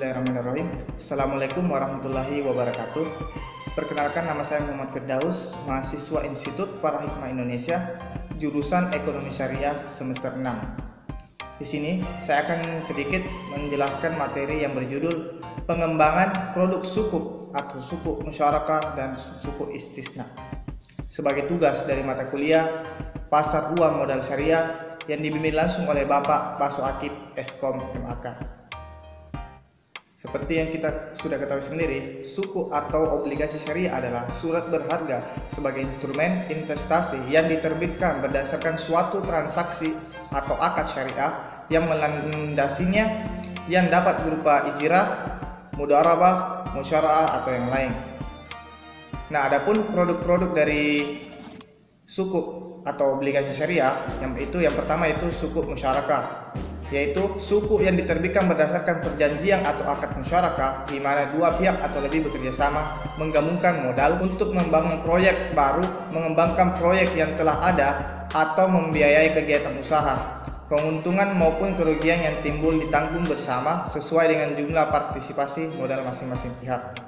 Bismillahirrahmanirrahim. Assalamualaikum warahmatullahi wabarakatuh. Perkenalkan, nama saya Muhammad Firdaus, mahasiswa Institut Para Hikmah Indonesia, jurusan Ekonomi Syariah semester 6. Di sini saya akan sedikit menjelaskan materi yang berjudul pengembangan produk sukuk atau sukuk musyarakah dan sukuk istisna sebagai tugas dari mata kuliah Pasar Uang Modal Syariah yang dibimbing langsung oleh Bapak Baso Akib Eskom MAK. Seperti yang kita sudah ketahui sendiri, sukuk atau obligasi syariah adalah surat berharga sebagai instrumen investasi yang diterbitkan berdasarkan suatu transaksi atau akad syariah yang melandasinya, yang dapat berupa ijrah, mudharabah, musyara'ah atau yang lain. Nah, adapun produk-produk dari sukuk atau obligasi syariah, yang pertama itu sukuk musyarakah, yaitu sukuk yang diterbitkan berdasarkan perjanjian atau akad musyarakah di mana dua pihak atau lebih bekerja sama menggabungkan modal untuk membangun proyek baru, mengembangkan proyek yang telah ada, atau membiayai kegiatan usaha. Keuntungan maupun kerugian yang timbul ditanggung bersama sesuai dengan jumlah partisipasi modal masing-masing pihak.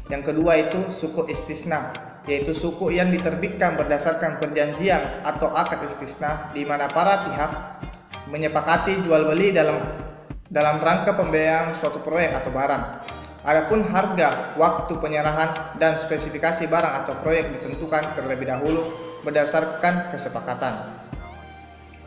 Yang kedua itu sukuk istisna, yaitu sukuk yang diterbitkan berdasarkan perjanjian atau akad istisna di mana para pihak menyepakati jual beli dalam rangka pembiayaan suatu proyek atau barang. Adapun harga, waktu penyerahan, dan spesifikasi barang atau proyek ditentukan terlebih dahulu berdasarkan kesepakatan.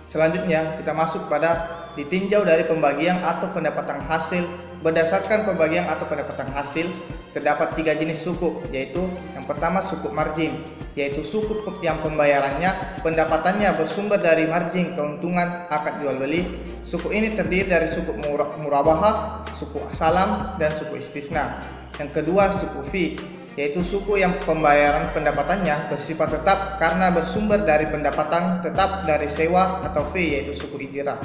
Selanjutnya kita masuk pada ditinjau dari pembagian atau pendapatan hasil. Berdasarkan pembagian atau pendapatan hasil, terdapat 3 jenis sukuk, yaitu yang pertama sukuk margin, yaitu sukuk yang pembayarannya pendapatannya bersumber dari margin keuntungan akad jual beli. Sukuk ini terdiri dari sukuk murabahah, sukuk salam, dan sukuk istisna. Yang kedua sukuk fee, yaitu suku yang pembayaran pendapatannya bersifat tetap karena bersumber dari pendapatan tetap dari sewa atau fee, yaitu suku ijrah.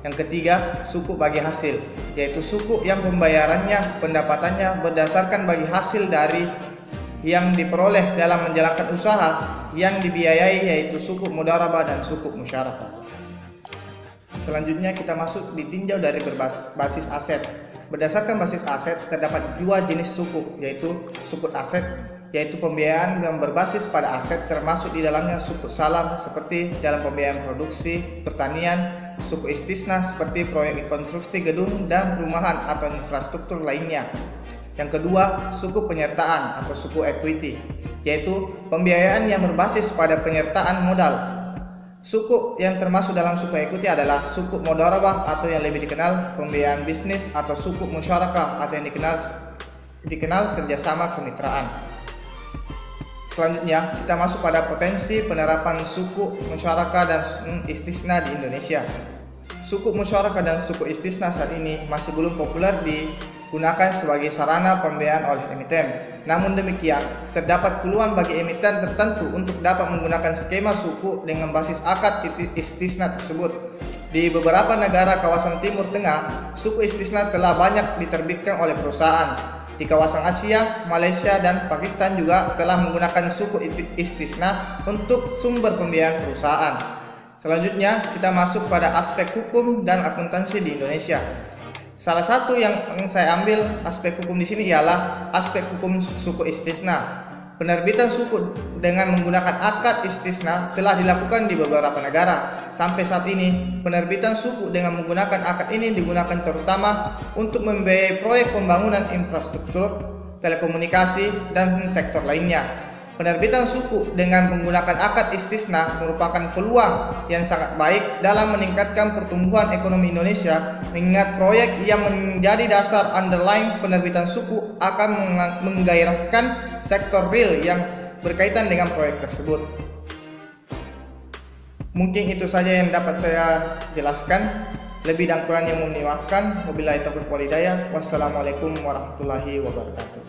Yang ketiga, suku bagi hasil, yaitu suku yang pembayarannya pendapatannya berdasarkan bagi hasil dari yang diperoleh dalam menjalankan usaha yang dibiayai, yaitu suku mudharabah dan suku musyarakah. Selanjutnya kita masuk ditinjau dari berbasis aset. Berdasarkan basis aset terdapat 2 jenis sukuk, yaitu sukuk aset, yaitu pembiayaan yang berbasis pada aset, termasuk di dalamnya sukuk salam seperti dalam pembiayaan produksi pertanian, suku istisna seperti proyek konstruksi gedung dan perumahan atau infrastruktur lainnya. Yang kedua, suku penyertaan atau suku equity, yaitu pembiayaan yang berbasis pada penyertaan modal. Suku yang termasuk dalam suku equity adalah suku mudharabah atau yang lebih dikenal pembiayaan bisnis, atau suku musyarakah atau yang dikenal kerjasama kemitraan. Selanjutnya kita masuk pada potensi penerapan suku musyarakah dan istisna di Indonesia. Suku musyarakah dan suku istisna saat ini masih belum populer digunakan sebagai sarana pembiayaan oleh emiten. Namun demikian, terdapat peluang bagi emiten tertentu untuk dapat menggunakan skema suku dengan basis akad istisna tersebut. Di beberapa negara kawasan Timur Tengah, suku istisna telah banyak diterbitkan oleh perusahaan. Di kawasan Asia, Malaysia, dan Pakistan juga telah menggunakan suku istisna untuk sumber pembiayaan perusahaan. Selanjutnya kita masuk pada aspek hukum dan akuntansi di Indonesia. Salah satu yang saya ambil aspek hukum di sini ialah aspek hukum suku istisna. Penerbitan suku dengan menggunakan akad istisna telah dilakukan di beberapa negara. Sampai saat ini, penerbitan suku dengan menggunakan akad ini digunakan terutama untuk membiayai proyek pembangunan infrastruktur, telekomunikasi, dan sektor lainnya. Penerbitan suku dengan menggunakan akad istisna merupakan peluang yang sangat baik dalam meningkatkan pertumbuhan ekonomi Indonesia, mengingat proyek yang menjadi dasar underlying penerbitan suku akan menggairahkan sektor real yang berkaitan dengan proyek tersebut. Mungkin itu saja yang dapat saya jelaskan. Lebih dan kurangnya mohon dimaafkan. Wabillahi taufiq wal hidayah. Wassalamualaikum warahmatullahi wabarakatuh.